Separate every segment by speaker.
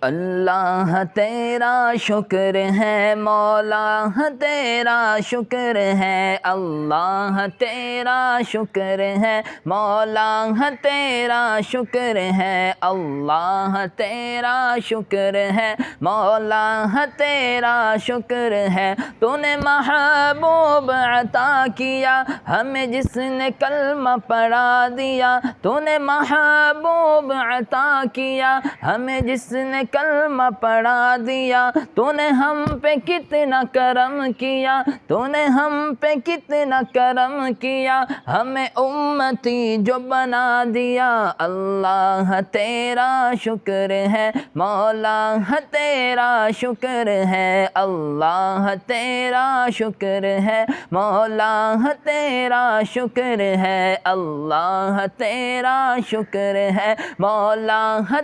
Speaker 1: اللہ تیرا شکر ہے مولا تیرا شکر ہے، اللہ تیرا شکر ہے مولا تیرا شکر ہے، اللہ تیرا شکر ہے مولا تیرا شکر ہے۔ تو نے محبوب عطا کیا ہمیں جس نے کلمہ پڑھا دیا، تو نے محبوب عطا کیا ہمیں جس نے کلمہ پڑھا دیا، تو نے ہم پہ کتنا کرم کیا، تو نے ہم پہ کتنا کرم کیا، ہمیں امتی جو بنا دیا۔ اللہ تیرا شکر ہے مولا تیرا شکر ہے، اللہ تیرا شکر ہے مولا تیرا شکر ہے، اللہ تیرا شکر ہے مولا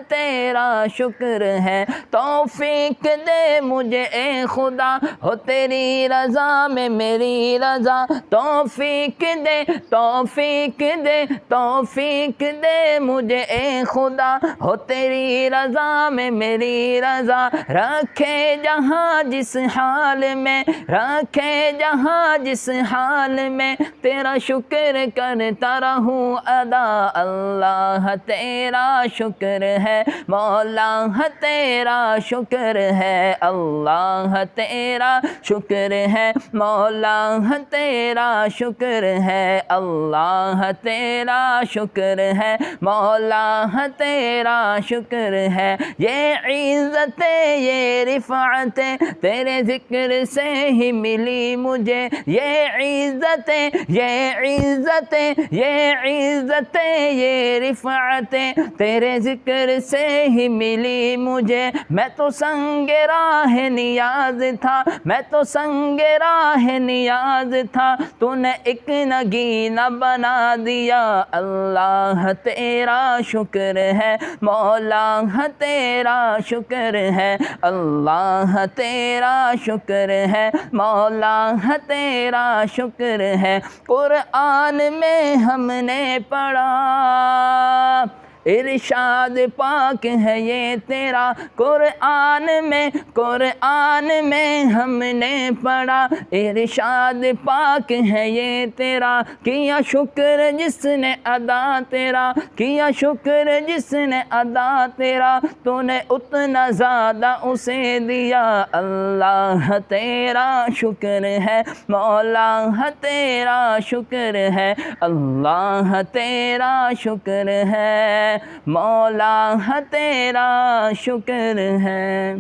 Speaker 1: تیرا شکر ہے۔ توفیق دے مجھے اے خدا ہو تیری رضا میں میری رضا، توفیق دے توفیق دے توفیق دے مجھے اے خدا ہو تیری رضا میں میری رضا۔ رکھے جہاں جس حال میں، رکھے جہاں جس حال میں، تیرا شکر کرتا رہوں ادا۔ اللہ تیرا شکر ہے مولا تیرا شکر ہے، اللہ تیرا شکر ہے مولا تیرا شکر ہے، اللہ تیرا شکر ہے مولا تیرا شکر ہے۔ یہ عزتیں یہ رفعتیں تیرے ذکر سے ہی ملی مجھے، یہ عزتیں یہ عزتیں یہ عزتیں یہ رفعتیں تیرے ذکر سے ہی ملی مجھے۔ میں تو سنگ راہ نیاز تھا، میں تو سنگ راہ نیاز تھا، تو نے ایک نگینہ بنا دیا۔ اللہ تیرا شکر ہے مولا تیرا شکر ہے، اللہ تیرا شکر ہے مولا تیرا شکر ہے۔ قرآن میں ہم نے پڑھا ارشاد پاک ہے یہ تیرا، قرآن میں ہم نے پڑھا ارشاد پاک ہے یہ تیرا۔ کیا شکر جس نے ادا تیرا، کیا شکر جس نے ادا تیرا، تو نے اتنا زیادہ اسے دیا۔ اللہ تیرا شکر ہے مولا تیرا شکر ہے، اللہ تیرا شکر ہے مولا تیرا شکر ہے۔